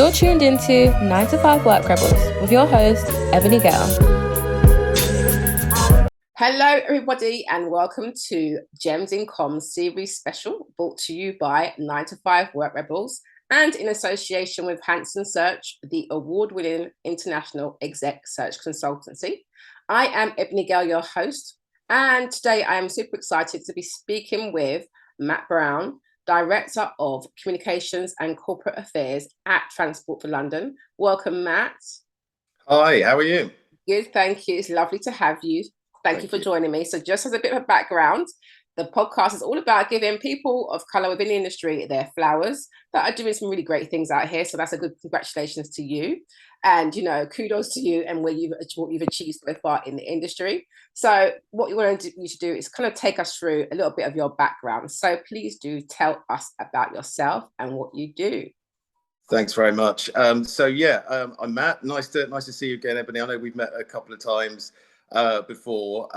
You're tuned into 9 to 5 Work Rebels with your host, Ebony Gale. Hello, everybody, and welcome to Gems in Comms series special brought to you by 9 to 5 Work Rebels and in association with Hanson Search, the award-winning international exec search consultancy. I am Ebony Gale, your host, and today I am super excited to be speaking with Matt Brown, Director of Communications and Corporate Affairs at Transport for London. Welcome, Matt. Hi, how are you? Good, thank you. It's lovely to have you. Thank you for joining me. So just as a bit of a background, the podcast is all about giving people of colour within the industry their flowers that are doing some really great things out here. So that's a good congratulations to you. And, you know, kudos to you and what you've achieved so far in the industry. So what you want you to do is kind of take us through a little bit of your background. So please do tell us about yourself and what you do. Thanks very much. I'm Matt. Nice to see you again, Ebony. I know we've met a couple of times before,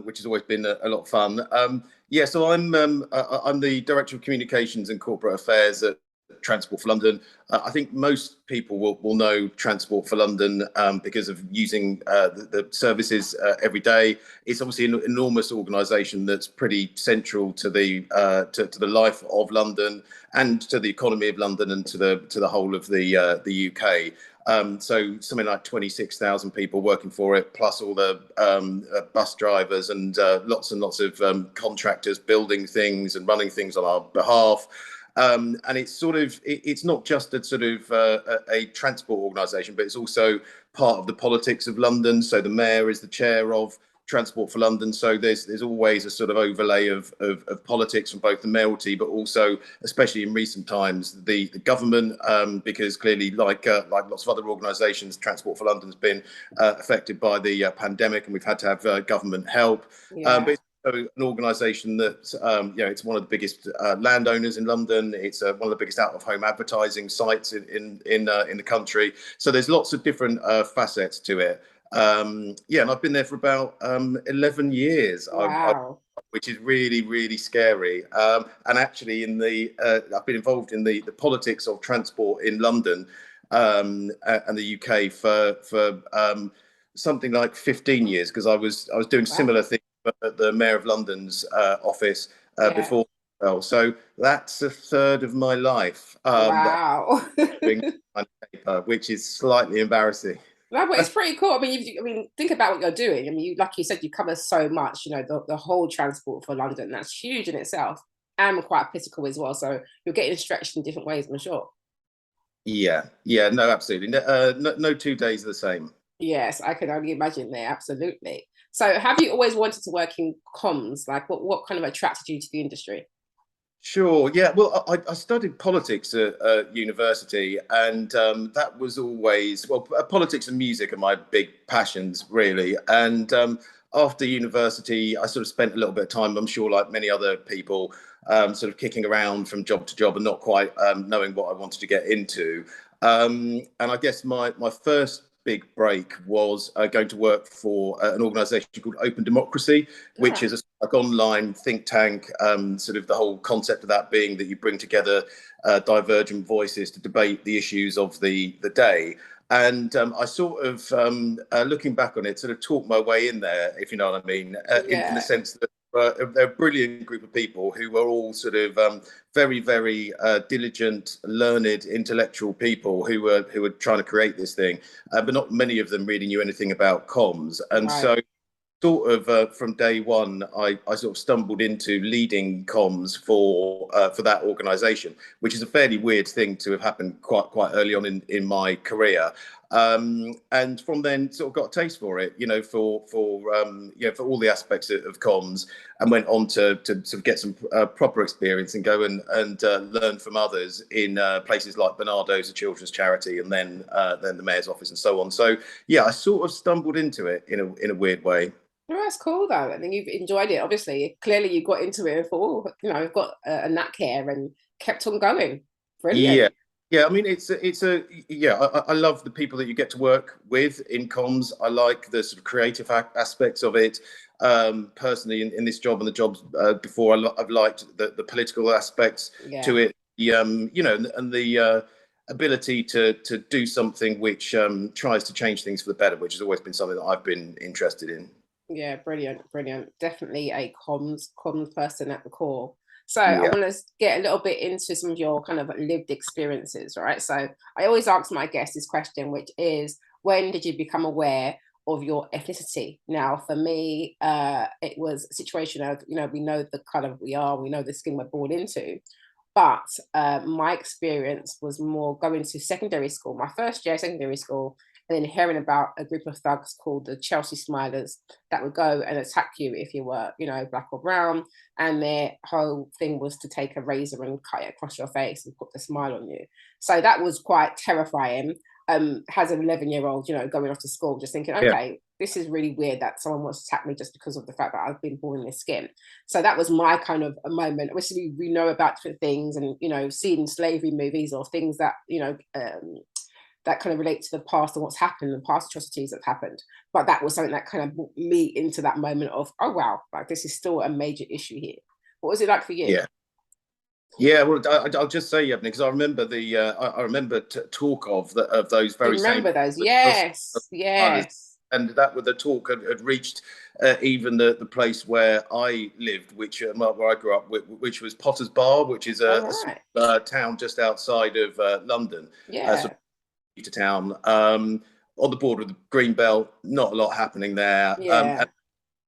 which has always been a lot of fun. So I'm the Director of Communications and Corporate Affairs at Transport for London. I think most people will know Transport for London because of using the services every day. It's obviously an enormous organisation that's pretty central to the life of London and to the economy of London and to the whole of the UK. So something like 26,000 people working for it, plus all the bus drivers and lots of contractors building things and running things on our behalf. And it's not just a transport organisation, but it's also part of the politics of London. So the mayor is the chair of Transport for London. So there's always a sort of overlay of politics from both the mayoralty, but also, especially in recent times, the government, because clearly, like lots of other organisations, Transport for London has been affected by the pandemic, and we've had to have government help. Yeah. But an organisation that, it's one of the biggest landowners in London. It's one of the biggest out-of-home advertising sites in the country. So there's lots of different facets to it. And I've been there for about 11 years. Wow. Which is really, really scary. And actually, I've been involved in the politics of transport in London and the UK for something like 15 years, because I was doing similar things at the Mayor of London's office before. Well, so that's a third of my life. Wow. Which is slightly embarrassing. No, but it's pretty cool. I mean, think about what you're doing. I mean, like you said, you cover so much. You know, the whole Transport for London. That's huge in itself, and quite political as well. So you're getting stretched in different ways, I'm sure. Yeah, no, absolutely. No 2 days are the same. Yes, I can only imagine there. Absolutely. So, have you always wanted to work in comms? Like, what kind of attracted you to the industry? Sure. Yeah. Well, I studied politics at university, and that was always politics and music are my big passions, really. And after university, I sort of spent a little bit of time, I'm sure, like many other people, sort of kicking around from job to job and not quite knowing what I wanted to get into. And I guess my first big break was going to work for an organisation called Open Democracy, which is a online think tank. Sort of the whole concept of that being that you bring together divergent voices to debate the issues of the day. And I sort of, looking back on it, sort of talked my way in there, if you know what I mean, in the sense that they're a brilliant group of people who were all sort of very, very diligent, learned, intellectual people who were trying to create this thing, but not many of them really knew anything about comms. And so sort of from day one, I sort of stumbled into leading comms for that organisation, which is a fairly weird thing to have happened quite early on in my career. And from then sort of got a taste for it, for all the aspects of comms, and went on to sort of get some proper experience and go and learn from others in places like Barnardo's, a children's charity, and then the mayor's office and so on. So I sort of stumbled into it in a weird way. No, that's cool though. I think you've enjoyed it. Obviously, clearly you got into it for, you've got a knack here and kept on going. Brilliant. Yeah. I mean, I love the people that you get to work with in comms. I like the sort of creative aspects of it. Personally, in this job and the jobs before, I've liked the political aspects to it. And ability to do something which tries to change things for the better, which has always been something that I've been interested in. Yeah, brilliant. Definitely a comms person at the core. So I Yeah. want to get a little bit into some of your kind of lived experiences, right? So I always ask my guests this question, which is, when did you become aware of your ethnicity? Now, for me, it was a situation of, we know the color we know the skin we're born into. But my experience was more going to secondary school, my first year of secondary school, and then hearing about a group of thugs called the Chelsea Smilers that would go and attack you if you were, black or brown. And their whole thing was to take a razor and cut it across your face and put the smile on you. So that was quite terrifying. As an 11-year-old, going off to school, just thinking, okay, this is really weird that someone wants to attack me just because of the fact that I've been born in this skin. So that was my kind of a moment. Obviously, we know about different things and, seeing slavery movies or things that, that kind of relate to the past and what's happened, the past atrocities that happened. But that was something that kind of brought me into that moment of, oh, wow, like this is still a major issue here. What was it like for you? Yeah. Yeah, well, I'll just say, Yevne, because I remember I remember talk of those very same. Remember those? Yes, yes. And that with the talk had reached even the place where I lived, which where I grew up, which was Potter's Bar, which is a town just outside of London. Yeah. Sort of town on the border of the Green Belt. Not a lot happening there. Yeah.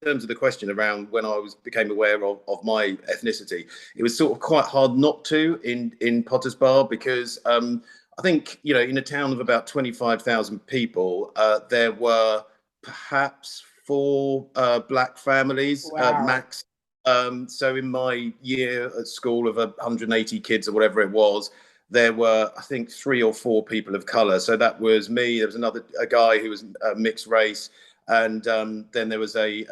In terms of the question around when I became aware of my ethnicity, it was sort of quite hard not to in Potter's Bar, because I think, in a town of about 25,000 people, there were perhaps 4 black families max. So in my year at school of 180 kids or whatever it was, there were, I think, 3 or 4 people of color. So that was me. There was a guy who was mixed race. And then there was a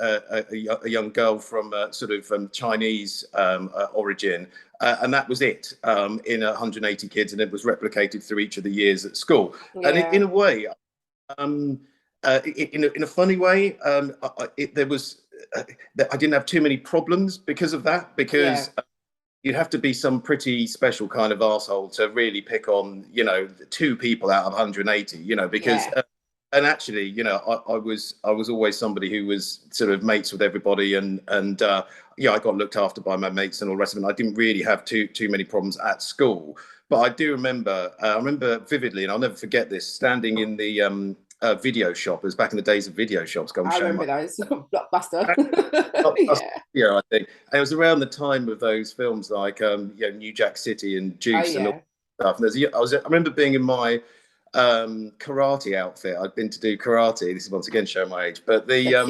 young girl from sort of Chinese origin, and that was it in 180 kids, and it was replicated through each of the years at school. Yeah. And in a way, in a funny way, there was I didn't have too many problems because of that, because you'd have to be some pretty special kind of arsehole to really pick on 2 people out of 180, because. And actually, I was always somebody who was sort of mates with everybody, and I got looked after by my mates and all the rest of it. I didn't really have too many problems at school, but I do remember. I remember vividly, and I'll never forget this. Standing in the video shop. It was back in the days of video shops. I remember those. Blockbuster. Yeah, I think. And it was around the time of those films like New Jack City and Juice and all that stuff. And I remember being in my karate outfit. I'd been to do karate. This is once again showing my age, but and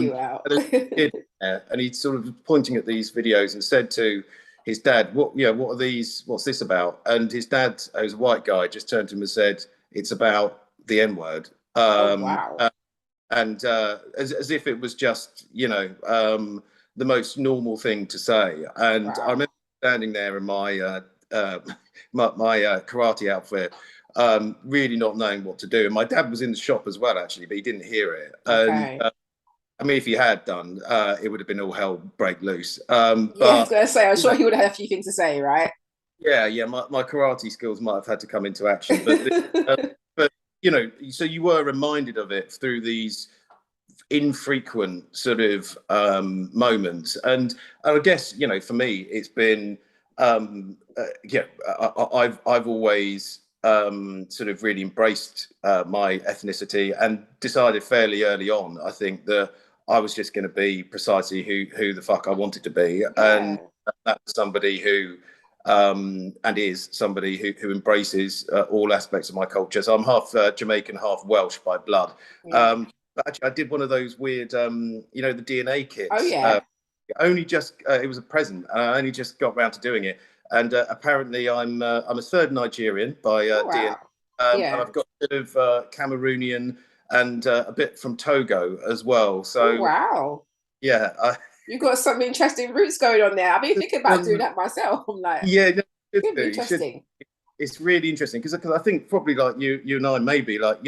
he's sort of pointing at these videos and said to his dad, "What are these? What's this about?" And his dad, who's a white guy, just turned to him and said, "It's about the N-word." And as if it was just the most normal thing to say. And I remember standing there in my my karate outfit, really not knowing what to do. And my dad was in the shop as well, actually, but he didn't hear it. And I mean, if he had done, it would have been all hell break loose. But I was going to say, I'm sure he would have had a few things to say, right? Yeah, my karate skills might have had to come into action, but but so you were reminded of it through these infrequent sort of moments, and I guess for me it's been I've always sort of really embraced my ethnicity and decided fairly early on, I think, that I was just going to be precisely who the fuck I wanted to be, and that's somebody who and is somebody who embraces all aspects of my culture. So I'm half Jamaican, half Welsh by blood. But actually, I did one of those weird, the DNA kits. Oh yeah. Only just it was a present, and I only just got round to doing it. And apparently, I'm a third Nigerian by DNA, and I've got a bit of Cameroonian and a bit from Togo as well. So You've got some interesting roots going on there. I've been thinking about doing that myself. I'm like, it's interesting. It's really interesting because I think probably like you and I maybe like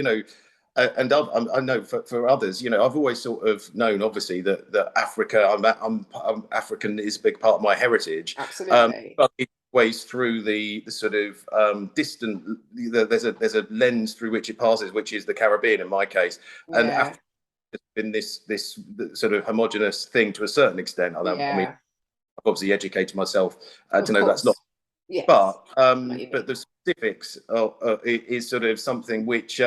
and I know for others, I've always sort of known, obviously, that Africa, I'm African is a big part of my heritage. Absolutely. But it's ways through the sort of distant. There's a lens through which it passes, which is the Caribbean in my case, and Africa has been this sort of homogenous thing to a certain extent. I mean, I've obviously educated myself to know that's not. Yes. But the specifics is sort of something which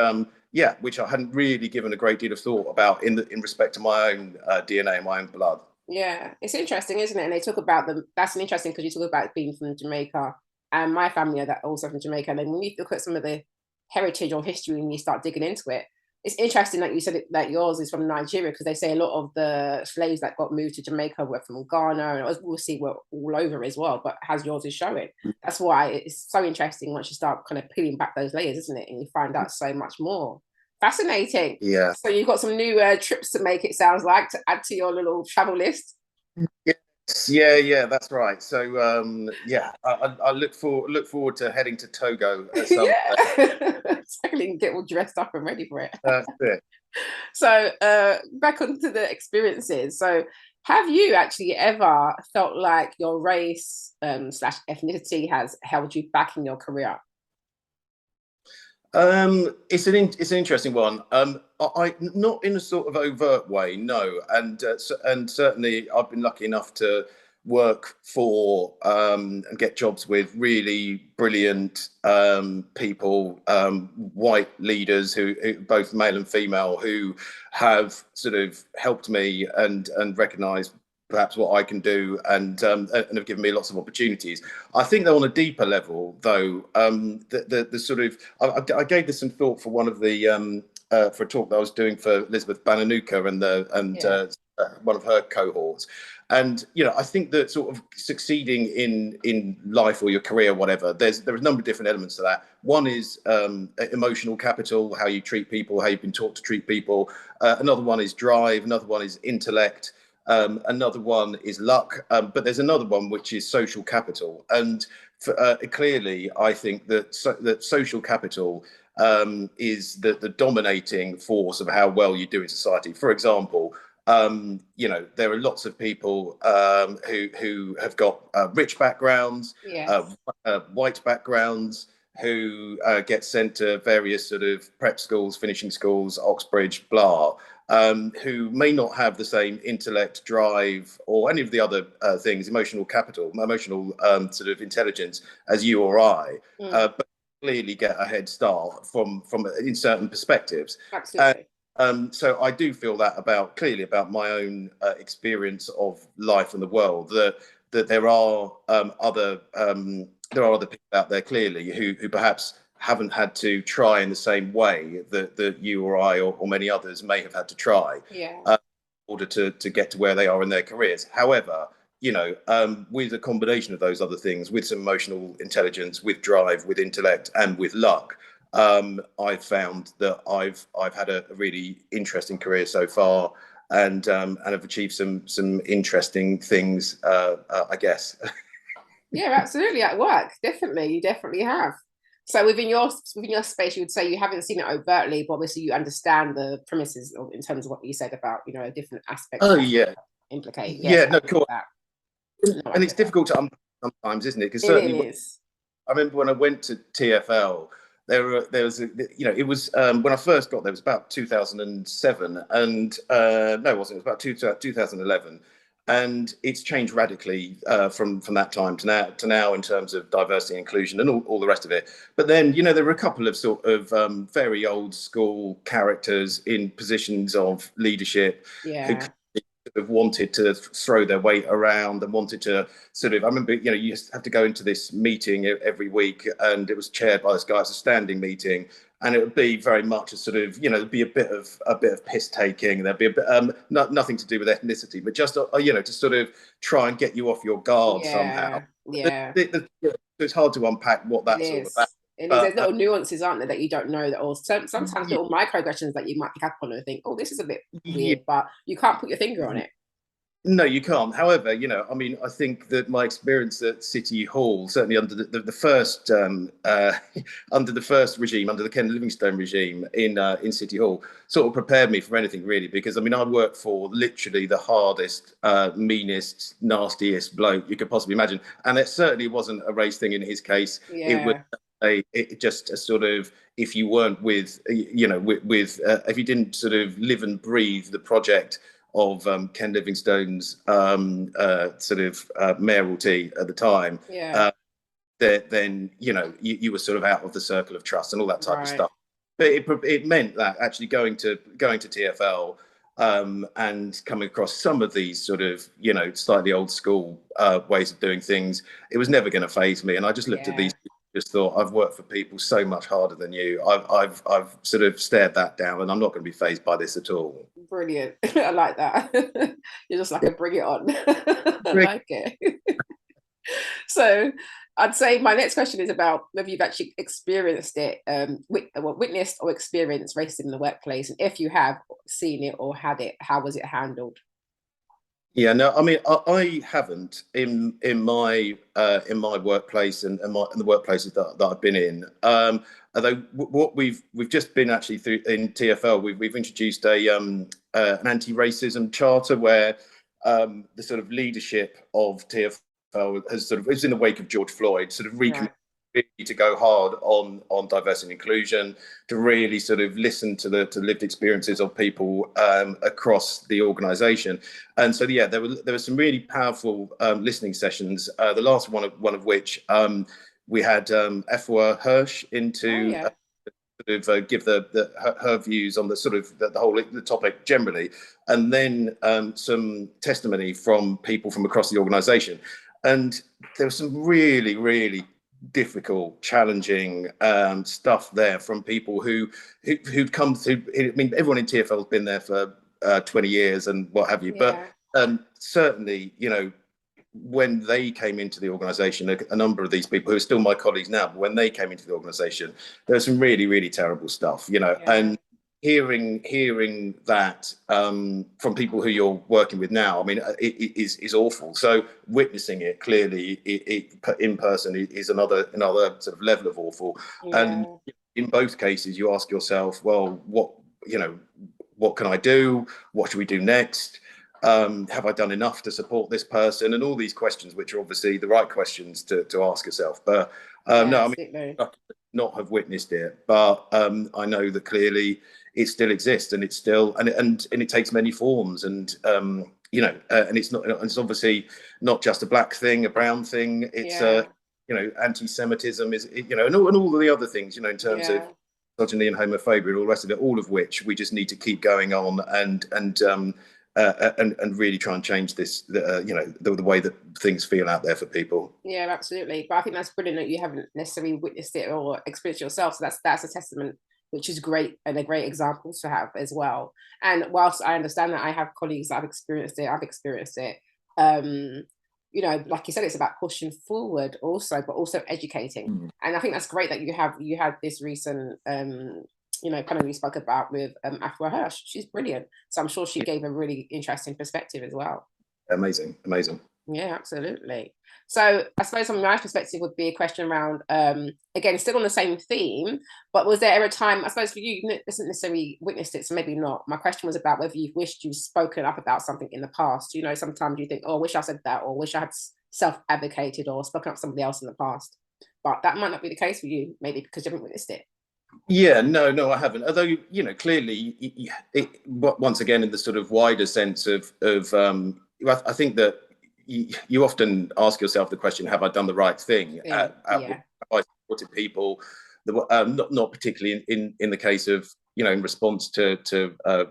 which I hadn't really given a great deal of thought about in respect to my own DNA and my own blood. Yeah, it's interesting, isn't it? And they talk about them. That's interesting because you talk about being from Jamaica, and my family are that also from Jamaica. And then when you look at some of the heritage or history and you start digging into it, it's interesting that you said that yours is from Nigeria, because they say a lot of the slaves that got moved to Jamaica were from Ghana, and we'll see we're all over as well. But as yours is showing, that's why it's so interesting once you start kind of peeling back those layers, isn't it? And you find out so much more. Fascinating. Yeah. So you've got some new trips to make, it sounds like, to add to your little travel list. Yeah, that's right. So I look forward to heading to Togo at some exactly, and get all dressed up and ready for it. That's it. So back onto the experiences. So have you actually ever felt like your race slash ethnicity has held you back in your career? It's an interesting one. I not in a sort of overt way, no, and certainly I've been lucky enough to work for and get jobs with really brilliant people, white leaders who both male and female, who have sort of helped me and recognised perhaps what I can do, and have given me lots of opportunities. I think that on a deeper level, though, the sort of I gave this some thought for one of the for a talk that I was doing for Elizabeth Bananuka and one of her cohorts. And I think that sort of succeeding in life or your career, whatever, there's a number of different elements to that. One is emotional capital, how you treat people, how you've been taught to treat people. Another one is drive. Another one is intellect. Another one is luck, but there's another one which is social capital, and clearly, I think that that social capital is the dominating force of how well you do in society. For example, there are lots of people who have got rich backgrounds, white backgrounds, who get sent to various sort of prep schools, finishing schools, Oxbridge, blah. Who may not have the same intellect, drive, or any of the other things, emotional capital, emotional sort of intelligence as you or I, but clearly get a head start from in certain perspectives. Absolutely. So I do feel that clearly about my own experience of life and the world, that there are other people out there clearly who perhaps haven't had to try in the same way that you or I or many others may have had to try in order to get to where they are in their careers. However, with a combination of those other things, with some emotional intelligence, with drive, with intellect, and with luck, I've found that I've had a really interesting career so far, and have achieved some interesting things, I guess. Yeah, absolutely. At work, definitely, you definitely have. So within your space, you would say you haven't seen it overtly, but obviously you understand the premises in terms of what you said about different aspects. Oh yeah, implicate. Yeah, no, cool. No, and it's difficult to sometimes, isn't it? Because certainly it is. I remember when I went to TFL, there was it was when I first got there, it was about 2007, and no, it wasn't. It was about 2011. And it's changed radically from that time to now in terms of diversity and inclusion and all the rest of it. But then, there were a couple of sort of very old school characters in positions of leadership who sort of wanted to throw their weight around and wanted to sort of, I remember, you used to have to go into this meeting every week, and it was chaired by this guy. It's a standing meeting. And it would be very much a sort of, there'd be a bit of piss taking. There'd be a bit, nothing to do with ethnicity, but just, to sort of try and get you off your guard somehow. Yeah. It's hard to unpack what that's all about. There's little nuances, aren't there, that you don't know, that, or sometimes little microaggressions that you might pick up on and think, oh, this is a bit weird, but you can't put your finger on it. No, you can't. However, I mean, I think that my experience at City Hall, certainly under the first under the first regime, under the Ken Livingstone regime in City Hall, sort of prepared me for anything really. Because I mean, I worked for literally the hardest, meanest, nastiest bloke you could possibly imagine, and it certainly wasn't a race thing in his case. It was Yeah, just a sort of, if you weren't with if you didn't sort of live and breathe the project of Ken Livingstone's sort of mayoralty at the time, yeah, then you were sort of out of the circle of trust and all that type of right. stuff. But it meant that actually going to TFL and coming across some of these sort of slightly old school ways of doing things, it was never going to faze me. And I just looked at Yeah, these people, just thought, I've worked for people so much harder than you. I've sort of stared that down, and I'm not going to be fazed by this at all. brilliant. I like that. You're just like a bring it on. I like it. So I'd say my next question is about whether you've actually experienced it, witnessed or experienced racism in the workplace. And if you have seen it or had it, how was it handled? Yeah, no, I mean, I haven't in my workplace and the workplaces that I've been in. Although what we've just been actually through in TFL, we've introduced an anti-racism charter where the sort of leadership of TFL has sort of, it was in the wake of George Floyd, sort of recommitted Right. to go hard on diversity and inclusion, to really sort of listen to the lived experiences of people across the organisation. And so, yeah, there were some really powerful listening sessions. The last one of which we had Efwa Hirsch Oh into yeah. sort of give her views on the sort of the topic generally, and then some testimony from people from across the organisation. And there was some really, really difficult, challenging stuff there from people who'd come through. I mean, everyone in TFL has been there for 20 years and what have you, but Yeah. certainly, when they came into the organisation, a number of these people who are still my colleagues now, but when they came into the organisation, there was some really, really terrible stuff, Yeah. and hearing that from people who you're working with now, I mean, it is awful. So witnessing it clearly in person is another sort of level of awful. And Yeah. in both cases, you ask yourself, well, what can I do? What should we do next? Have I done enough to support this person? And all these questions, which are obviously the right questions to ask yourself. But Yeah. no, I mean, Absolutely. I not have witnessed it, but I know that clearly it still exists, and it's still and it takes many forms, and and it's obviously not just a black thing, a brown thing. It's Yeah. anti-Semitism is, and all the other things, in terms of Yeah. misogyny and homophobia and all the rest of it, all of which we just need to keep going on and really try and change this, the way that things feel out there for people. Yeah, absolutely. But I think that's brilliant that you haven't necessarily witnessed it or experienced it yourself. So that's a testament, which is great and a great example to have as well. And whilst I understand that I have colleagues that have experienced it, I've experienced it. Um, like you said, it's about pushing forward also, but also educating. Mm. And I think that's great that you had this recent kind of we spoke about with Afua Hirsch. She's brilliant. So I'm sure she Yeah, gave a really interesting perspective as well. amazing, amazing. Yeah, absolutely. So I suppose from my perspective would be a question around, again, still on the same theme, but was there ever a time, I suppose for you, you didn't necessarily witnessed it, so maybe not. My question was about whether you've wished you've spoken up about something in the past. Sometimes you think, oh, I wish I said that, or wish I had self-advocated or spoken up for somebody else in the past. But that might not be the case for you, maybe because you haven't witnessed it. Yeah, no, I haven't. Although, clearly, once again, in the sort of wider sense of I think that you often ask yourself the question, have I done the right thing? Yeah, Have I supported people? Not particularly in the case of, in response to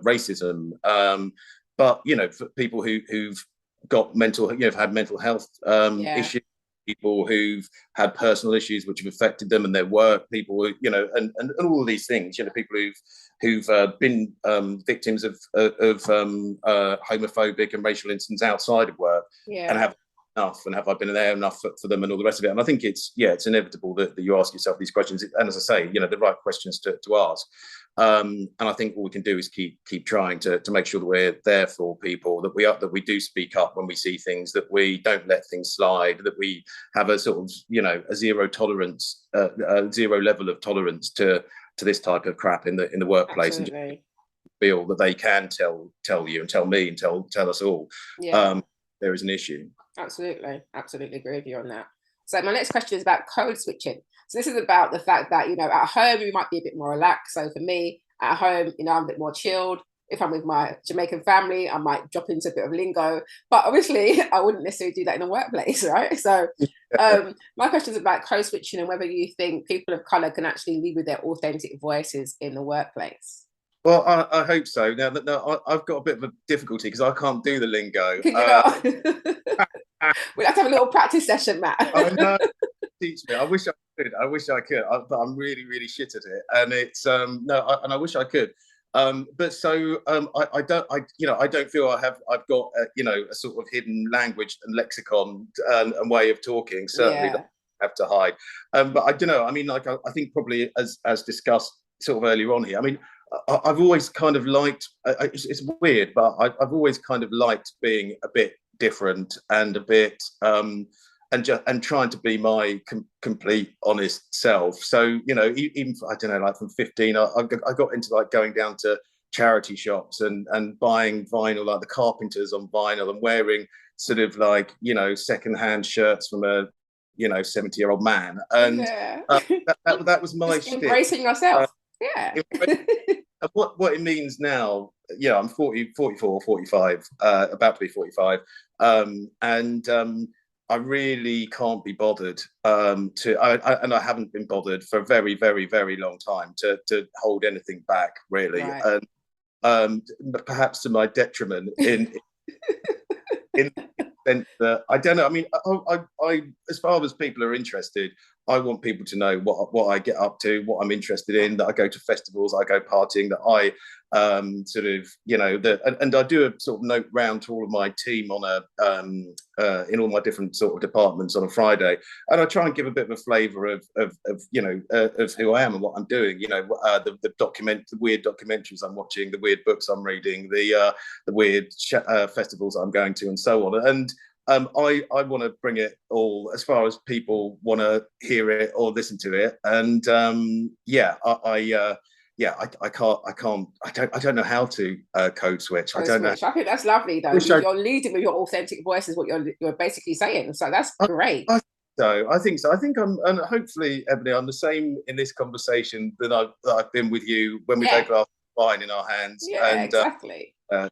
racism, but, for people who've got have had mental health yeah, issues, people who've had personal issues which have affected them and their work, people who, and all of these things, people who've been victims of homophobic and racial incidents outside of work, and yeah, have enough, and have I been there enough for them, and all the rest of it. And I think it's inevitable that you ask yourself these questions, and as I say, the right questions to ask. And I think all we can do is keep trying to make sure that we're there for people, that we do speak up when we see things, that we don't let things slide, that we have a sort of a zero tolerance, zero level of tolerance to this type of crap in the workplace. Absolutely. And feel that they can tell you and tell me and tell us all there is an issue. Absolutely agree with you on that. So my next question is about code switching. So this is about the fact that at home you might be a bit more relaxed. So for me, at home, I'm a bit more chilled. If I'm with my Jamaican family, I might drop into a bit of lingo, but obviously I wouldn't necessarily do that in a workplace, right? So my question is about code switching and whether you think people of color can actually lead with their authentic voices in the workplace. Well, I hope so. Now, I've got a bit of a difficulty because I can't do the lingo. Can you not? We'll have to have a little practice session, Matt. I know. Teach me. I wish I could, but I'm really, really shit at it. And it's and I wish I could. But so I don't feel I've got a sort of hidden language and lexicon and way of talking. Certainly, that I have to hide. But I don't know. I mean, like I think probably as discussed sort of earlier on here. I mean, I've always kind of liked. It's weird, but I've always kind of liked being a bit different and a bit and trying to be my complete honest self. So even I don't know, like from 15, I got into like going down to charity shops and buying vinyl, like the Carpenters on vinyl, and wearing sort of like secondhand shirts from a 70-year-old man, and that was my shtick. Embracing yourself. What it means now, I'm 44, 45, about to be 45, and I really can't be bothered and I haven't been bothered for a very, very, very long time to hold anything back, really. Right. And perhaps to my detriment in the sense that I don't know. I mean, I as far as people are interested, I want people to know what I get up to, what I'm interested in, that I go to festivals, I go partying, that I sort of, and I do a sort of note round to all of my team on in all my different sort of departments on a Friday, and I try and give a bit of a flavour of who I am and what I'm doing. The weird documentaries I'm watching, the weird books I'm reading, the weird festivals I'm going to, and so on. And I want to bring it all as far as people want to hear it or listen to it. And I don't know how to code switch. I don't know. I think that's lovely though. You're leading with your authentic voice is what you're basically saying. So that's great. I think so. I think I'm, and hopefully, Ebony, I'm the same in this conversation that I've been with you when we've had a glass of wine in our hands. Yeah, and, exactly. I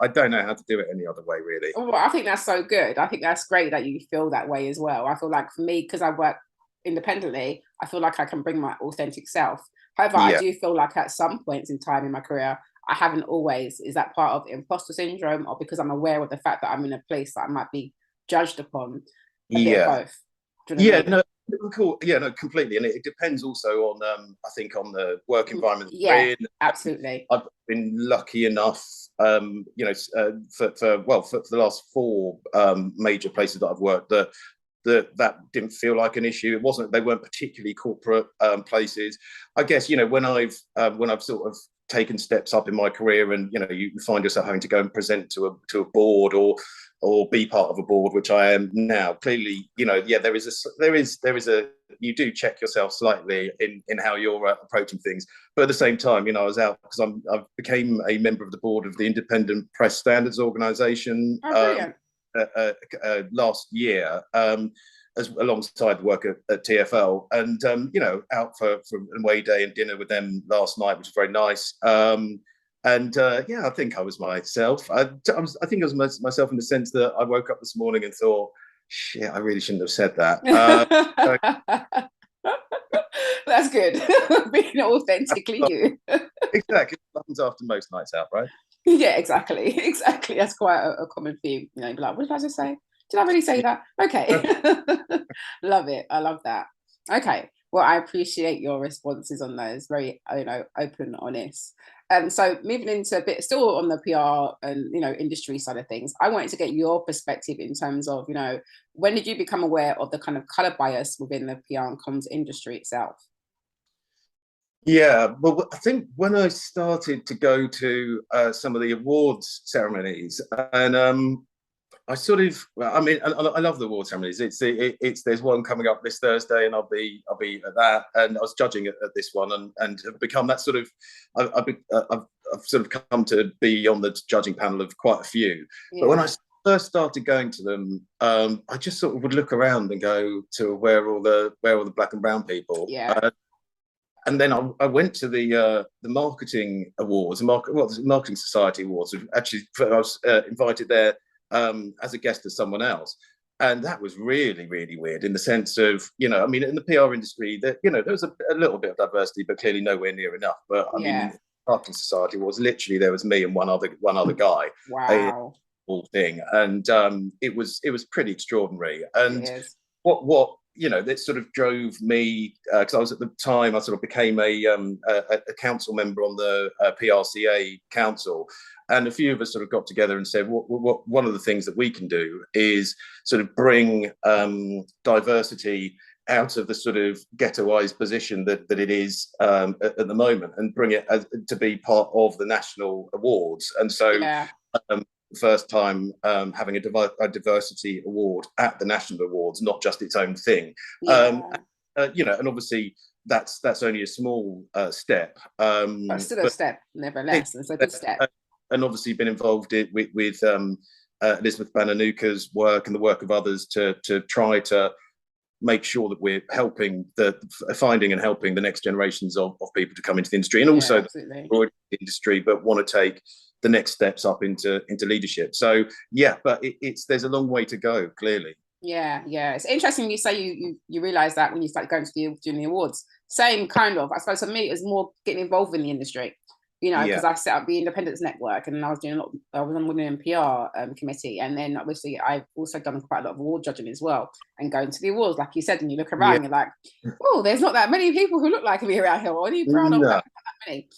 don't know how to do it any other way, really. Well, I think that's so good. I think that's great that you feel that way as well. I feel like for me, because I work independently, I feel like I can bring my authentic self. However, I do feel like at some points in time in my career, I haven't always. Is that part of imposter syndrome, or because I'm aware of the fact that I'm in a place that I might be judged upon? A bit of both. No, cool. Yeah, no, completely. And it depends also on, I think, on the work environment. Yeah, absolutely. I've been lucky enough, for the last 4 major places that I've worked, that didn't feel like an issue. They weren't particularly corporate places. I guess, when I've sort of taken steps up in my career, and you find yourself having to go and present to a board or be part of a board, which I am now. Clearly, there is a you do check yourself slightly in how you're approaching things. But at the same time, I was out because I became a member of the board of the Independent Press Standards Organisation last year, alongside the work at TFL, and out for away day and dinner with them last night, which was very nice. I think I was myself. I think I was myself in the sense that I woke up this morning and thought, shit, I really shouldn't have said that. That's good. Being authentically you. Exactly. It happens after most nights out, right? Yeah, exactly. That's quite a common theme. Be like, what did I just say? Did I really say that? Okay. Love it. I love that. Okay. Well, I appreciate your responses on those. Very, open, honest. So moving into a bit still on the PR and industry side of things, I wanted to get your perspective in terms of when did you become aware of the kind of color bias within the PR and comms industry itself? Yeah, well, I think when I started to go to some of the awards ceremonies, and I sort of, I mean, I love the award ceremonies. There's one coming up this Thursday, and I'll be at that. And I was judging at this one, and have become that sort of, I've sort of come to be on the judging panel of quite a few. Yeah. But when I first started going to them, I just sort of would look around and go to where are all the black and brown people. Yeah. And then I went to the marketing awards, the Marketing Society Awards. Actually, I was invited there as a guest of someone else, and that was really, really weird in the sense of, I mean, in the PR industry, that there was a little bit of diversity, but clearly nowhere near enough. But I mean, Marketing Society was literally there was me and one other guy. Wow. Whole thing, and it was pretty extraordinary. And what that sort of drove me, because I was at the time, I sort of became a council member on the PRCA council, and a few of us sort of got together and said, what one of the things that we can do is sort of bring diversity out of the sort of ghettoized position that it is at the moment, and bring it to be part of the national awards. And so first time having a diversity award at the national awards, not just its own thing. And obviously that's only a small step, but still a step nevertheless. It's a good step. And obviously been involved with Elizabeth Bananuka's work and the work of others to try to make sure that we're finding and helping the next generations of people to come into the industry, and also the industry, but want to take the next steps up into leadership. So but there's a long way to go, clearly. Yeah, it's interesting you say you realize that when you start going to doing the awards. Same kind of, I suppose for me it was more getting involved in the industry, because I set up the Independence Network, and I was on Women in PR committee, and then obviously I've also done quite a lot of award judging as well, and going to the awards, like you said, and you look around, you're like, oh, there's not that many people who look like me around here, or are you proud of that many?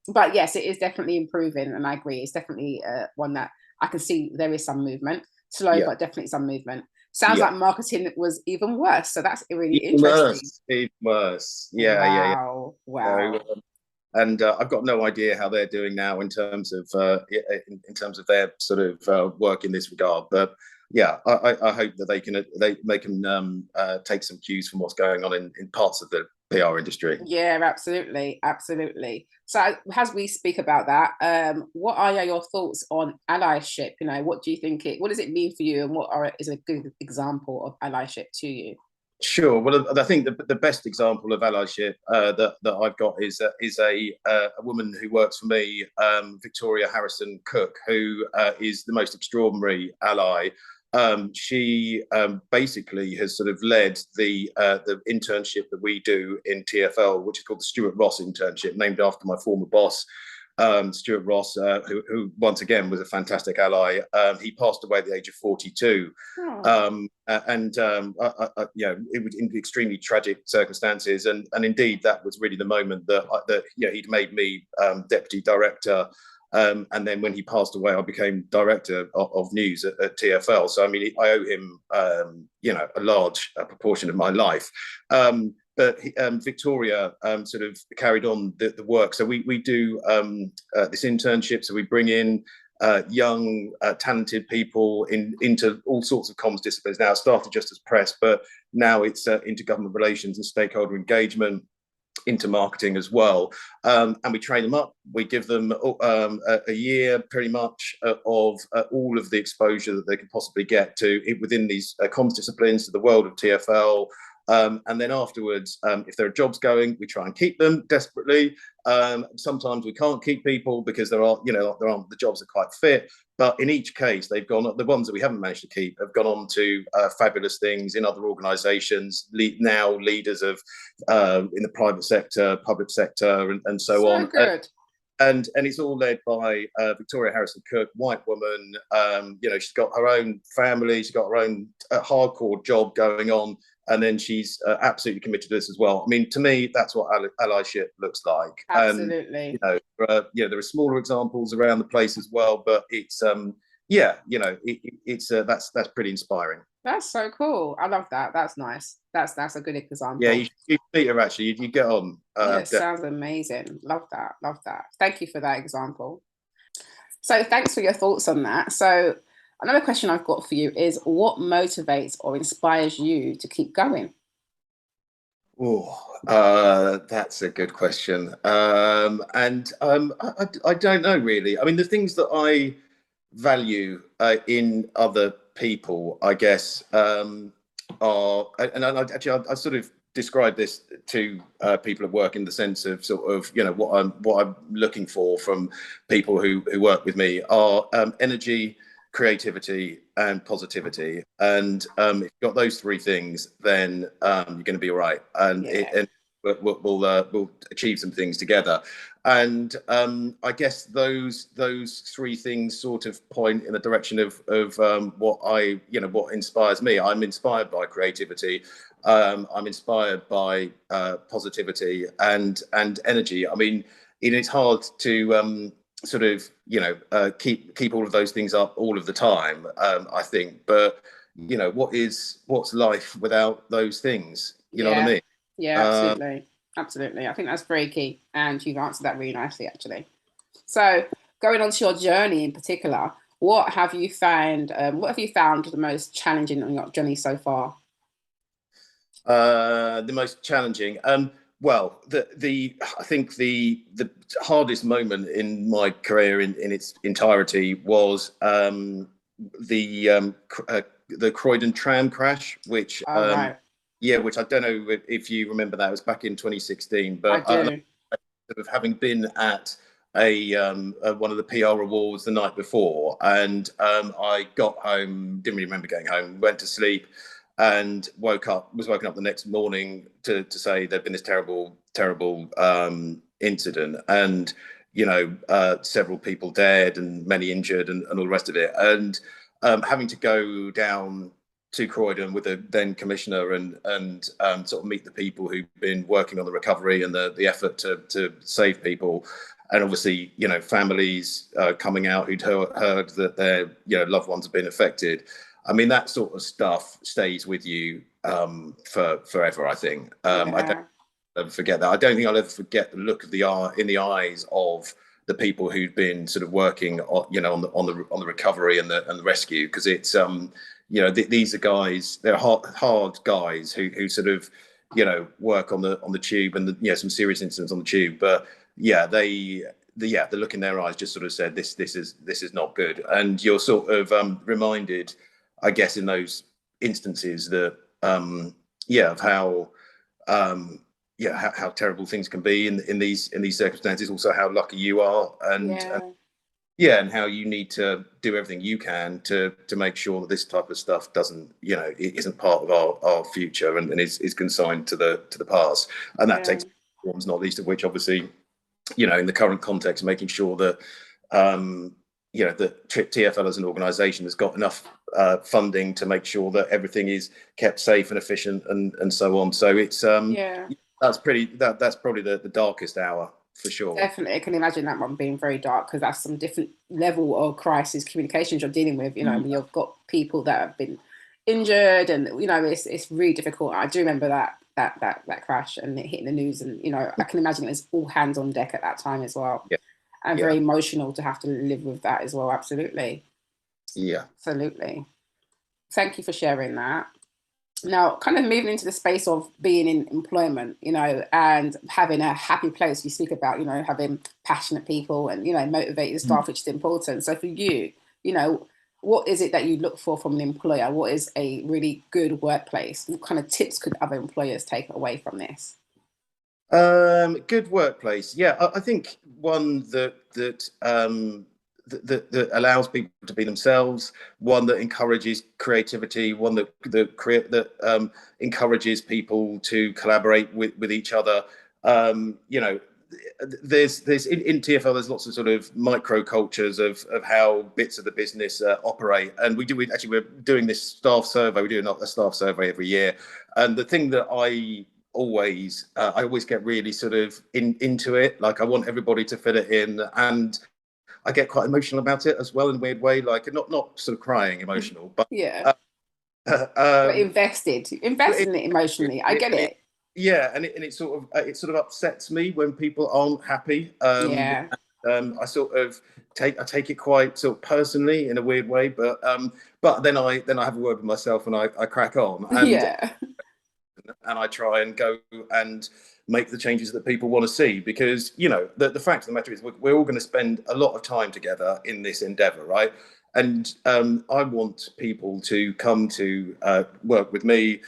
But yes, it is definitely improving, and I agree, it's definitely one that I can see there is some movement, slow, but definitely some movement. Sounds like marketing was even worse, so that's really interesting. Even worse. Wow. And I've got no idea how they're doing now in terms of their sort of work in this regard. But I hope that they can take some cues from what's going on in parts of the PR industry. Yeah, absolutely. So as we speak about that, what are your thoughts on allyship? What do you think what does it mean for you, and what is a good example of allyship to you? Sure. Well, I think the best example of allyship that I've got is a woman who works for me, Victoria Harrison Cook, who is the most extraordinary ally. She basically has sort of led the internship that we do in TfL, which is called the Stuart Ross internship, named after my former boss, Stuart Ross, who once again was a fantastic ally. He passed away at the age of 42. It was in extremely tragic circumstances, and indeed that was really the moment that he'd made me deputy director. And then when he passed away, I became director of news at TfL. So I mean, I owe him a large proportion of my life. But Victoria sort of carried on the work. So we do this internship. So we bring in young, talented people into all sorts of comms disciplines. Now it started just as press, but now it's into government relations and stakeholder engagement, into marketing as well. And we train them up. We give them a year pretty much of all of the exposure that they can possibly get to within these comms disciplines, to the world of TfL. And then afterwards, if there are jobs going, we try and keep them desperately. Sometimes we can't keep people because the jobs are quite fit. But in each case, the ones that we haven't managed to keep have gone on to fabulous things in other organisations, now leaders of in the private sector, public sector, and so on. Good. And it's all led by Victoria Harrison Cook, white woman. She's got her own family, she's got her own hardcore job going on. and then she's absolutely committed to this as well. I mean, to me, that's what allyship looks like. Absolutely. And there are smaller examples around the place as well, but it's that's pretty inspiring. That's so cool. I love that. That's nice. That's a good example. Yeah, you meet her actually. You get on. Yeah, sounds amazing. Love that. Love that. Thank you for that example. So thanks for your thoughts on that. So another question I've got for you is, what motivates or inspires you to keep going? Oh, that's a good question. I don't know really. I mean, the things that I value in other people, I guess, I sort of describe this to people at work in the sense of sort of, what I'm looking for from people who work with me are energy, creativity, and positivity. And if you've got those three things, then you're going to be all right. And we'll achieve some things together. And I guess those three things sort of point in the direction of what inspires me. I'm inspired by creativity. I'm inspired by positivity and energy. I mean, it's hard to sort of keep all of those things up all of the time. I think, but what's life without those things? You know what I mean? Yeah, absolutely. Absolutely. I think that's very key. And you've answered that really nicely, actually. So going on to your journey in particular, what have you found the most challenging on your journey so far? The most challenging. Well, I think the hardest moment in my career in its entirety was the Croydon tram crash, which Right. which I don't know if you remember that. It was back in 2016, but I do. Sort of having been at one of the PR awards the night before, and I got home, didn't really remember getting home, went to sleep, and was woken up the next morning to say there'd been this terrible incident, and several people dead and many injured and all the rest of it, and having to go down to Croydon with the then commissioner and sort of meet the people who've been working on the recovery and the effort to save people. And obviously, families coming out who'd heard that their loved ones have been affected. I mean, that sort of stuff stays with you for forever, I think. I don't ever forget that. I don't think I'll ever forget the look of in the eyes of the people who'd been sort of working on the recovery and the rescue, because it's these are guys, they're hard guys who sort of work on the tube, and some serious incidents on the tube, but the look in their eyes just sort of said this is not good. And you're sort of reminded, I guess, in those instances that of how how terrible things can be in these circumstances, also how lucky you are, and how you need to do everything you can to make sure that this type of stuff it isn't part of our future and is consigned to the past. And that takes forms, not least of which, obviously, in the current context, making sure that that TfL as an organisation has got enough funding to make sure that everything is kept safe and efficient and so on. So it's that's probably the darkest hour, for sure. Definitely, I can imagine that one being very dark, because that's some different level of crisis communications you're dealing with. You've got people that have been injured, and it's really difficult. I do remember that crash and it hitting the news, and I can imagine it was all hands on deck at that time as well. And very emotional to have to live with that as well. Absolutely. Yeah. Absolutely. Thank you for sharing that. Now, kind of moving into the space of being in employment, and having a happy place. You speak about, having passionate people and, motivated staff, which is important. So for you, what is it that you look for from an employer? What is a really good workplace? What kind of tips could other employers take away from this? Good workplace. Yeah, I think one that allows people to be themselves, one that encourages creativity, one that encourages people to collaborate with each other. there's in TFL there's lots of sort of micro cultures of how bits of the business operate, and we're doing this staff survey. We do a staff survey every year, and the thing that I always get really sort of into it. Like I want everybody to fit it in, and I get quite emotional about it as well in a weird way. Like not sort of crying emotional, but yeah, but invested in it emotionally. I get it. Yeah, and it sort of upsets me when people aren't happy. Yeah. I sort of take it quite sort of personally in a weird way, but then I have a word with myself and I crack on, and I try and go and make the changes that people want to see, because the fact of the matter is we're all going to spend a lot of time together in this endeavour, right? And I want people to come to work with me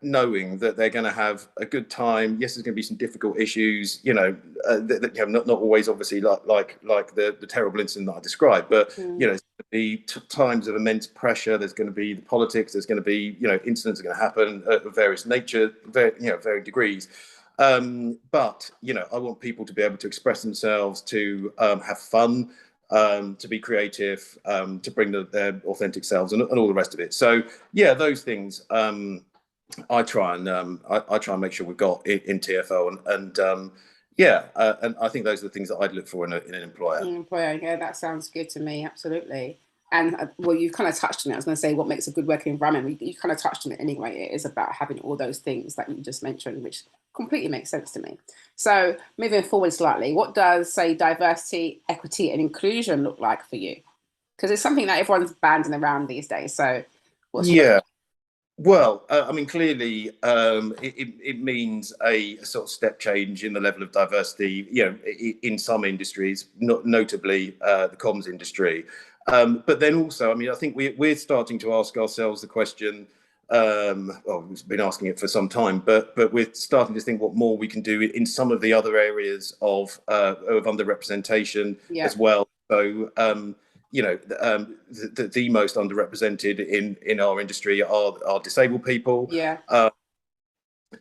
knowing that they're going to have a good time. Yes, there's going to be some difficult issues, not always obviously like the terrible incident that I described, but there's going to be times of immense pressure. There's going to be the politics. There's going to be incidents are going to happen of various nature, varying degrees. But I want people to be able to express themselves, to have fun, to be creative, to bring their authentic selves, and all the rest of it. So yeah, those things I try and make sure we've got in TFL, and I think those are the things that I'd look for in an employer. Yeah, that sounds good to me. Absolutely. And well, you kind of touched on it. I was going to say, what makes a good working environment? You kind of touched on it anyway. It is about having all those things that you just mentioned, which completely makes sense to me. So moving forward slightly, what does, say, diversity, equity, and inclusion look like for you? Because it's something that everyone's banding around these days. So well, I mean, clearly, it means a sort of step change in the level of diversity, in some industries, notably the comms industry. But then also, I mean, I think we're starting to ask ourselves the question. We've been asking it for some time, but we're starting to think what more we can do in some of the other areas of underrepresentation as well. So, the most underrepresented in our industry are disabled people. Yeah.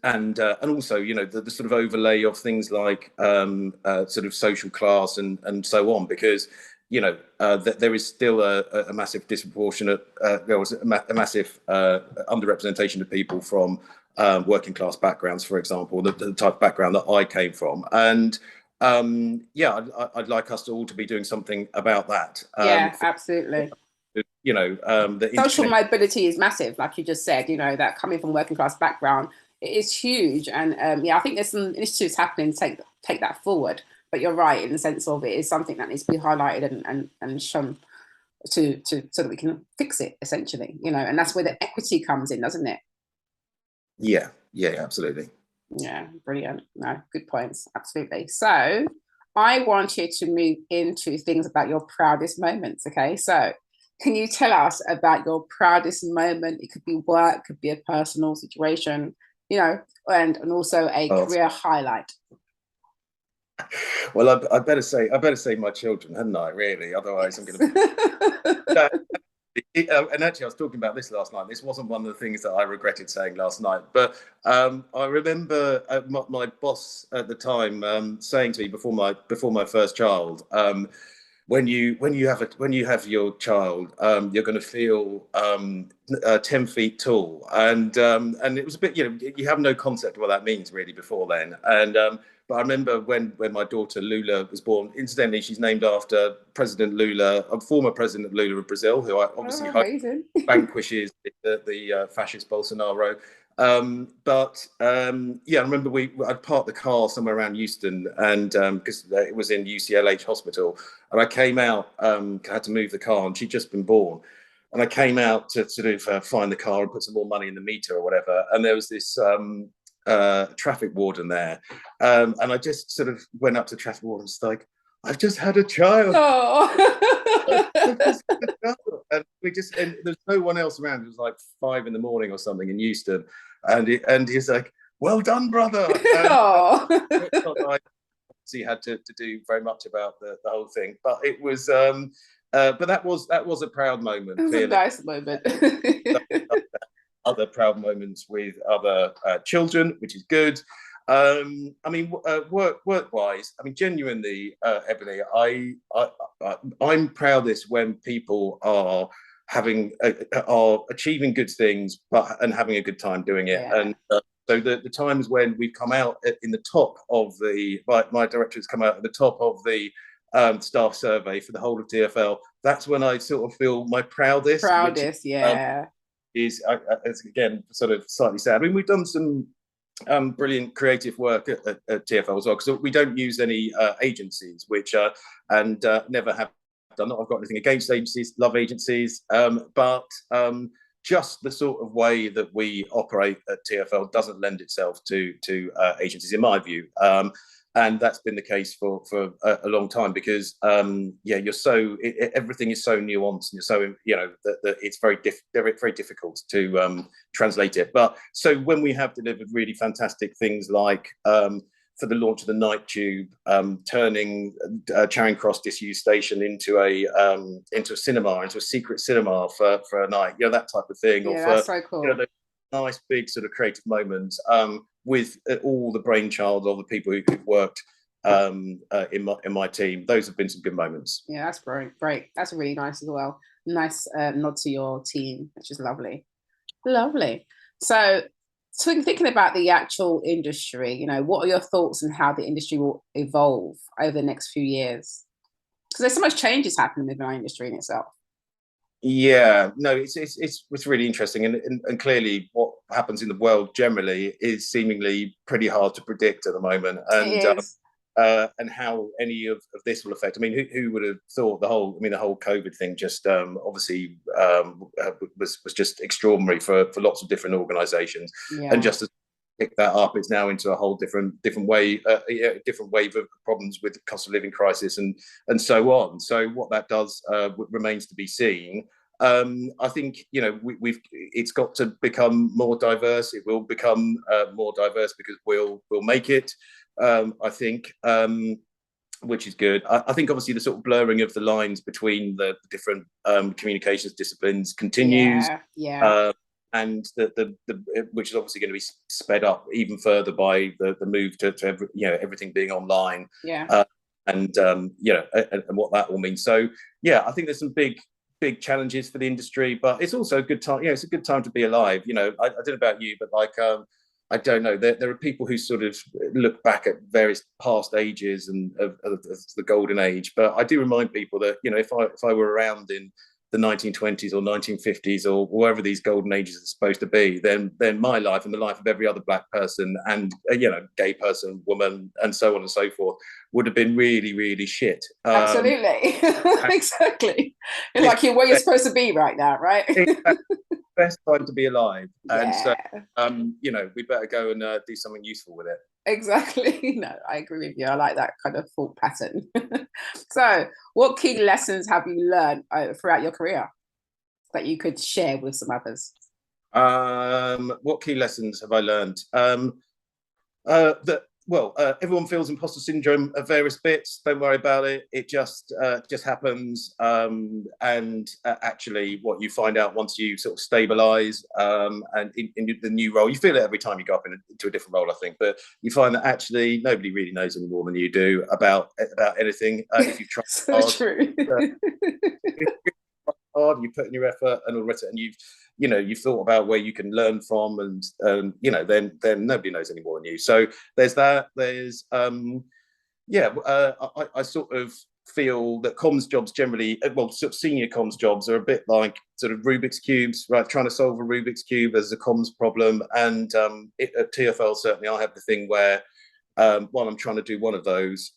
And also, the sort of overlay of things like sort of social class and so on, because there is still a massive disproportionate, there was a massive underrepresentation of people from working class backgrounds, for example, the type of background that I came from. And I'd like us all to be doing something about that. Absolutely. The social mobility is massive, like you just said. That coming from working class background, it is huge, and I think there's some initiatives happening to take that forward. But you're right in the sense of it is something that needs to be highlighted and shown to so that we can fix it essentially. And that's where the equity comes in, doesn't it? Yeah, absolutely. Yeah, brilliant. No, good points. Absolutely. So I wanted to move into things about your proudest moments. Okay, so can you tell us about your proudest moment? It could be work, could be a personal situation, and also a career highlight. Well, I better say my children, hadn't I? Really, otherwise I'm going to. And actually, I was talking about this last night. This wasn't one of the things that I regretted saying last night, but I remember my boss at the time saying to me before my first child, when you have your child, you're going to feel 10 feet tall, and it was a bit, you have no concept of what that means really before then, and. But I remember when my daughter Lula was born. Incidentally, she's named after President Lula, a former President Lula of Brazil, who I obviously hope vanquishes the fascist Bolsonaro. I remember I'd parked the car somewhere around Euston, and because it was in UCLH Hospital, and I came out, had to move the car, and she'd just been born. And I came out to sort of find the car and put some more money in the meter or whatever. And there was this traffic warden there, and I just sort of went up to the traffic warden and was like, "I've just had a child." And there's no one else around. It was like 5 a.m. or something in Euston, and he's like, "Well done, brother." I obviously had to do very much about the whole thing, but it was but that was a proud moment. It was a nice moment. Other proud moments with other children, which is good. I mean, work wise, I mean, genuinely, Ebony, I'm proudest when people are are achieving good things, and having a good time doing it. Yeah. And so the times when we've come out in the top of my director has come out at the top of the staff survey for the whole of TFL. That's when I sort of feel my proudest. Proudest, yeah. Is again sort of slightly sad. I mean, we've done some brilliant creative work at TFL as well, because we don't use any agencies, which and never have done. I've got anything against agencies, love agencies, but just the sort of way that we operate at TFL doesn't lend itself to agencies, in my view. And that's been the case for a long time, because you're everything is so nuanced, and you're so that it's very difficult to translate it. But so when we have delivered really fantastic things like for the launch of the Night Tube, turning Charing Cross disused station into a cinema, into a secret cinema for a night, that type of thing. Yeah, that's so cool. The nice big sort of creative moments with all the brainchild of the people who've worked in my team. Those have been some good moments. Yeah, that's great. That's really nice as well. Nice nod to your team, which is lovely. So thinking about the actual industry, what are your thoughts on how the industry will evolve over the next few years? Because there's so much changes happening within our industry in itself. Yeah, no, it's really interesting, and clearly what happens in the world generally is seemingly pretty hard to predict at the moment, and how any of this will affect. I mean, who would have thought the whole COVID thing just obviously was just extraordinary for lots of different organisations, and just to pick that up, it's now into a whole different wave of problems with the cost of living crisis and so on. So what that does remains to be seen. I think it's got to become more diverse. It will become more diverse because we'll make it. I think, which is good. I think obviously the sort of blurring of the lines between the different communications disciplines continues. Yeah. And which is obviously going to be sped up even further by the move to everything being online. Yeah. And what that all means. So yeah, I think there's some big challenges for the industry, but it's also a good time. It's a good time to be alive. I don't know about you, but I don't know. There are people who sort of look back at various past ages and of the golden age, but I do remind people that if I were around in the 1920s or 1950s or wherever these golden ages are supposed to be, then my life and the life of every other black person and gay person, woman, and so on and so forth would have been really, really shit. Absolutely. Exactly. Like you're where you're supposed to be right now, right? Best time to be alive. Yeah. And so we better go and do something useful with it. Exactly. No, I agree with you. I like that kind of thought pattern. So what key lessons have you learned throughout your career that you could share with some others? What key lessons have I learned? Everyone feels imposter syndrome at various bits. Don't worry about it. It just happens. Actually, what you find out once you sort of stabilize and in the new role, you feel it every time you go up into a different role, I think. But you find that actually nobody really knows any more than you do about anything. If you try so hard, true. hard, you put in your effort and all the rest of it, and you've thought about where you can learn from, and then nobody knows any more than you. So there's that. There's I sort of feel that comms jobs generally, sort of senior comms jobs are a bit like sort of Rubik's cubes, right? Trying to solve a Rubik's cube as a comms problem. And at TFL, certainly I have the thing where while I'm trying to do one of those,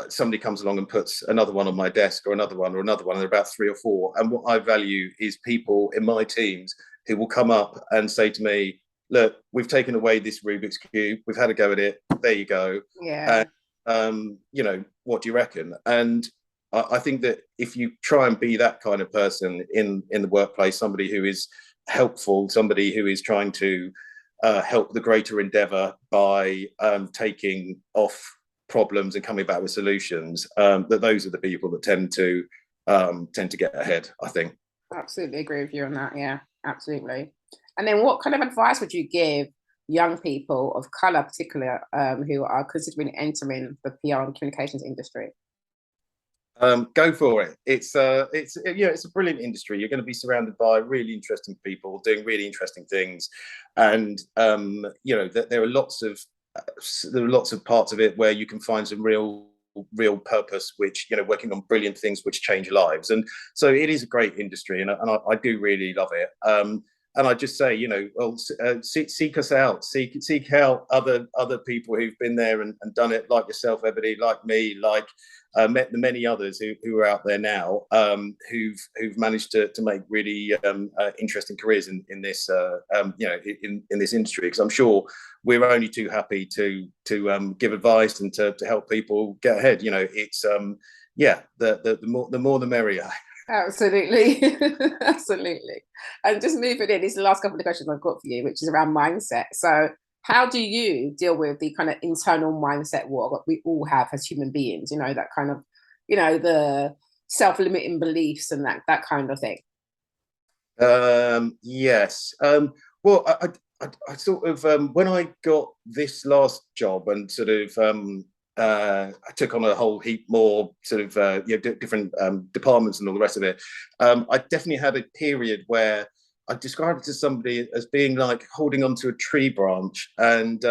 somebody comes along and puts another one on my desk, or another one, and there are about 3 or 4. And what I value is people in my teams who will come up and say to me, look, we've taken away this Rubik's cube, we've had a go at it, there you go. Yeah. And what do you reckon? And I think that if you try and be that kind of person in the workplace, somebody who is helpful, somebody who is trying to help the greater endeavor by taking off problems and coming back with solutions, that those are the people that tend to get ahead, I think. Absolutely agree with you on that. Yeah, absolutely. And then what kind of advice would you give young people of colour, particularly, who are considering entering the PR and communications industry? Go for it. It's a brilliant industry. You're going to be surrounded by really interesting people doing really interesting things, and there are lots of parts of it where you can find some real purpose, which, working on brilliant things which change lives. And so it is a great industry, and I do really love it. And I just say, seek us out, seek out other people who've been there and done it, like yourself, Ebony, like me, like met the many others who are out there now, who've managed to make really interesting careers in this in this industry. Because I'm sure we're only too happy to give advice and to help people get ahead. It's the more the merrier. Absolutely. Absolutely. And just moving in, these are the last couple of questions I've got for you, which is around mindset. So how do you deal with the kind of internal mindset war that we all have as human beings, that kind of, the self-limiting beliefs and that kind of thing? Yes. Well, I sort of, when I got this last job and sort of, I took on a whole heap more sort of different departments and all the rest of it. I definitely had a period where I described it to somebody as being like holding onto a tree branch and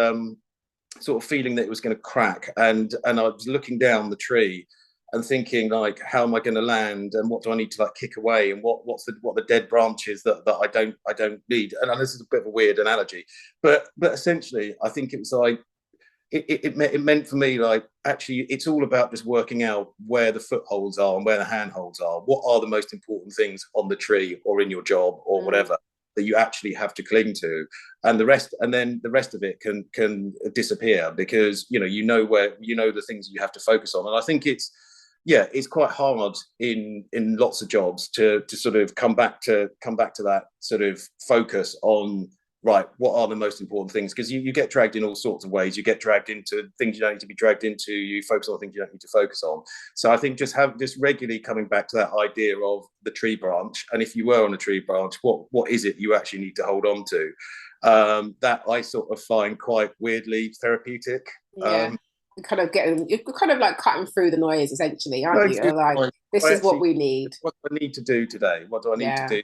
sort of feeling that it was going to crack. And I was looking down the tree and thinking, like, how am I going to land, and what do I need to like kick away, and what the dead branches that I don't need. And this is a bit of a weird analogy, but essentially, I think it was like, it meant for me, like, actually it's all about just working out where the footholds are and where the handholds are. What are the most important things on the tree or in your job or whatever that you actually have to cling to, and the rest of it can disappear, because you know the things you have to focus on. And I think it's quite hard in lots of jobs to sort of come back to that sort of focus on, right, what are the most important things? Because you get dragged in all sorts of ways. You get dragged into things you don't need to be dragged into. You focus on things you don't need to focus on. So I think just regularly coming back to that idea of the tree branch. And if you were on a tree branch, what is it you actually need to hold on to? That I sort of find quite weirdly therapeutic. Yeah. You're kind of like cutting through the noise, essentially, aren't you? Like, this is what we need. What do I need to do today? What do I need to do?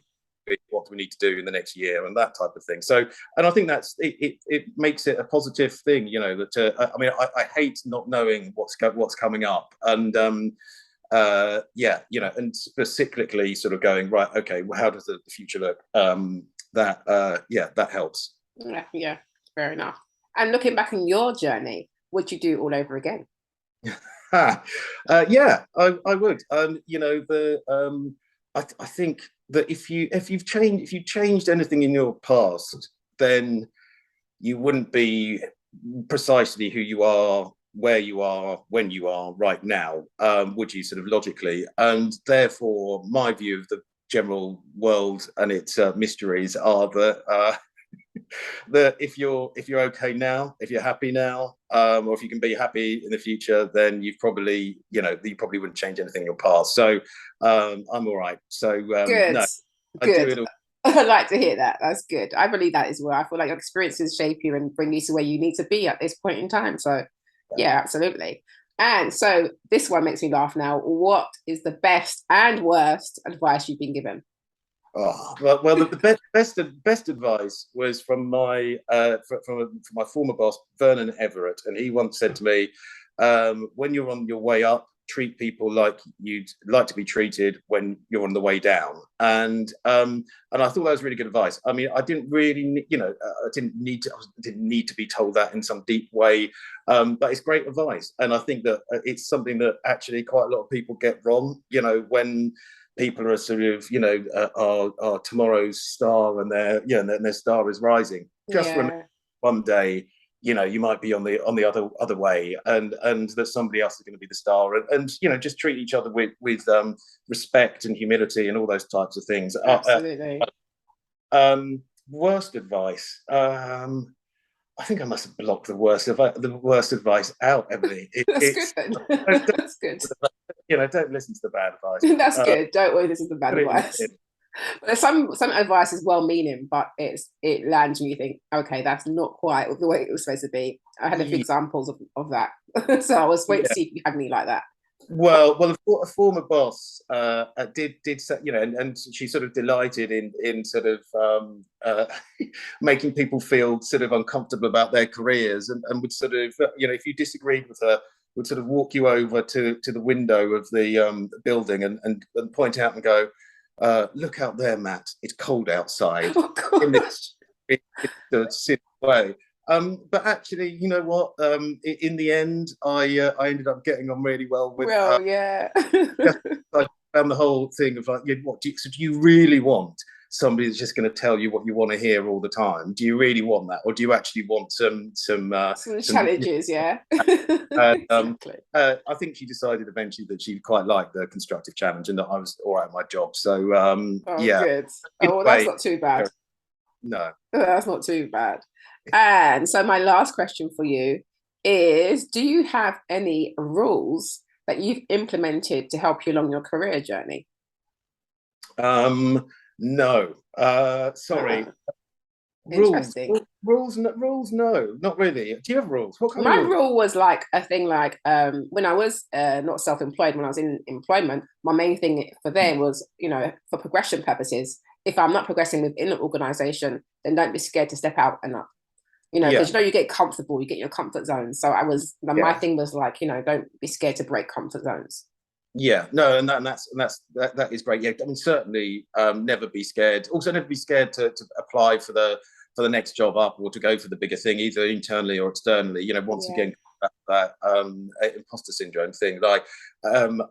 What do we need to do in the next year, and that type of thing. So, and I think that's it makes it a positive thing, that I mean, I hate not knowing what's coming up, and and cyclically sort of going, right, okay, well, how does the future look? That helps. Yeah, fair enough. And looking back on your journey, would you do all over again? I would. I think that if you've changed anything in your past, then you wouldn't be precisely who you are, where you are, when you are right now, would you, sort of logically? And therefore, my view of the general world and its mysteries are that if you're okay now, if you're happy now, or if you can be happy in the future, then you probably wouldn't change anything in your past. So I'm all right. So good. No, good. I do it all. I'd like to hear that. That's good. I believe that as well. I feel like your experiences shape you and bring you to where you need to be at this point in time. So yeah, absolutely. And so this one makes me laugh now. What is the best and worst advice you've been given? Oh, well, the best advice was from my my former boss, Vernon Everett, and he once said to me, when you're on your way up, treat people like you'd like to be treated when you're on the way down. And I thought that was really good advice. I mean, I didn't really, I didn't need to be told that in some deep way, but it's great advice. And I think that it's something that actually quite a lot of people get wrong. When people are sort of, are tomorrow's star and their star is rising. Just remember, one day, you might be on the other way, and that somebody else is going to be the star, and just treat each other with respect and humility and all those types of things. Absolutely. Worst advice. I think I must have blocked the worst advice out, Emily. That's good. That's good. Don't listen to the bad advice. That's good. Don't worry, this is the bad advice. But some advice is well-meaning, but it lands when you think, okay, that's not quite the way it was supposed to be. I had a few examples of that, so I was waiting to see if you had any like that. Well, a former boss did say, and she sort of delighted in sort of making people feel sort of uncomfortable about their careers, and would sort of, if you disagreed with her, would sort of walk you over to the window of the building and point out and go, look out there, Matt, it's cold outside. Oh gosh. In the silly way. But actually, you know what? In the end, I ended up getting on really well with. Well, yeah. I found the whole thing of like, what do you really want somebody that's just going to tell you what you want to hear all the time? Do you really want that, or do you actually want some challenges? Yeah. Exactly. I think she decided eventually that she quite liked the constructive challenge and that I was all right at my job. So yeah. Good. Oh, well, that's not too bad. No, that's not too bad. And so my last question for you is, do you have any rules that you've implemented to help you along your career journey? No. Sorry. Interesting. Rules, no, not really. Do you have rules? What kind My of rules? rule was like a thing like when I was not self-employed, when I was in employment, my main thing for there was, for progression purposes, if I'm not progressing within an organization, then don't be scared to step out and up. Because you get comfortable, you get your comfort zone. So my thing was like, don't be scared to break comfort zones. Yeah, no, and that is great. Yeah, I mean, certainly never be scared. Also, never be scared to apply for the next job up, or to go for the bigger thing, either internally or externally. Once again, that imposter syndrome thing. Like,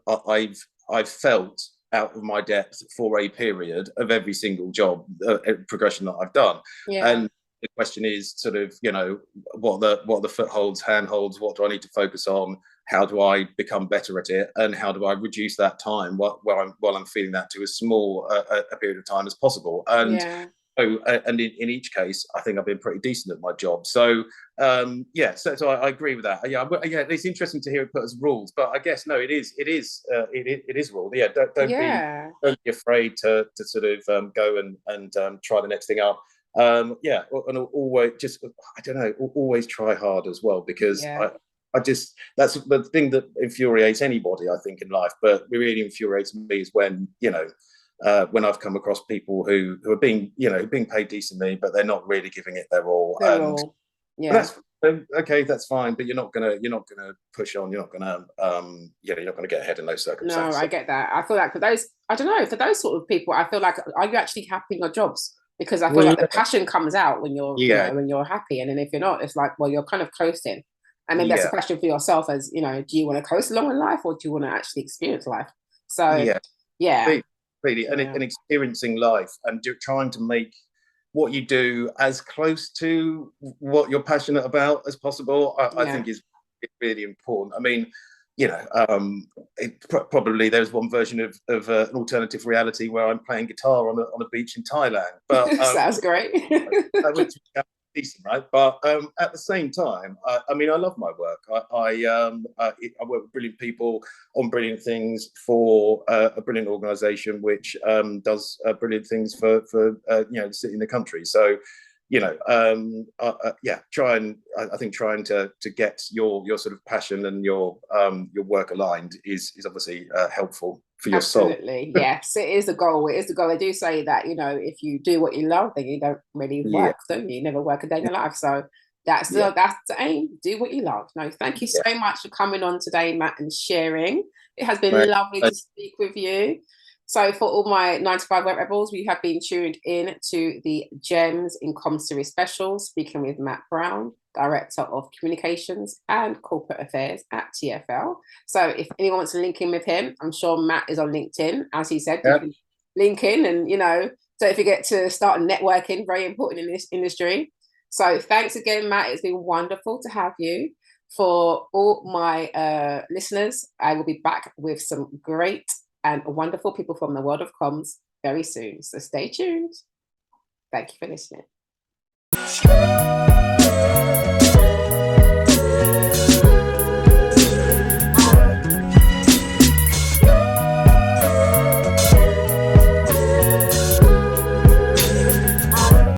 I've felt out of my depth for a period of every single job progression that I've done, and the question is sort of, what are the footholds, handholds, what do I need to focus on? How do I become better at it? And how do I reduce that time while I'm feeling that to as small a period of time as possible? And and in each case, I think I've been pretty decent at my job. So so I agree with that. Yeah, it's interesting to hear it put as rules, but I guess no, it is rule. Yeah, don't be afraid to sort of go and try the next thing up. And always just, I don't know, always try hard as well, because I just, that's the thing that infuriates anybody, I think, in life, but it really infuriates me is when when I've come across people who are being paid decently, but they're not really giving it their all. That's okay, that's fine, but you're not gonna push on. You're not gonna you're not gonna get ahead in those circumstances. No, I get that. I feel like for those, I don't know, for those sort of people, I feel like, are you actually happy in your jobs? Because I feel like the passion comes out when you're when you're happy, and then if you're not, it's like, well, you're kind of coasting. And then that's a question for yourself, as do you want to coast along in life, or do you want to actually experience life? So really, and experiencing life and trying to make what you do as close to what you're passionate about as possible, I think is really important. I mean, probably there's one version of an alternative reality where I'm playing guitar on a beach in Thailand. But sounds great. Which is decent, right? But at the same time, I mean, I love my work. I work with brilliant people on brilliant things for a brilliant organisation which does brilliant things for the city and the country. So trying to get your sort of passion and your work aligned is obviously helpful for your soul. Absolutely, yes, it is the goal. It is the goal. I do say that if you do what you love, then you don't really work, don't you? You never work a day in your life. So that's the aim. Do what you love. No, thank you so much for coming on today, Matt, and sharing. It has been lovely to speak with you. So for all my 9 to 5 Work Rebels, we have been tuned in to the Gems in Comms series special, speaking with Matt Brown, Director of Communications and Corporate Affairs at TfL. So if anyone wants to link in with him, I'm sure Matt is on LinkedIn. As he said, you can link in and, don't forget to start networking, very important in this industry. So thanks again, Matt. It's been wonderful to have you. For all my listeners, I will be back with some great and wonderful people from the world of comms very soon. So stay tuned. Thank you for listening.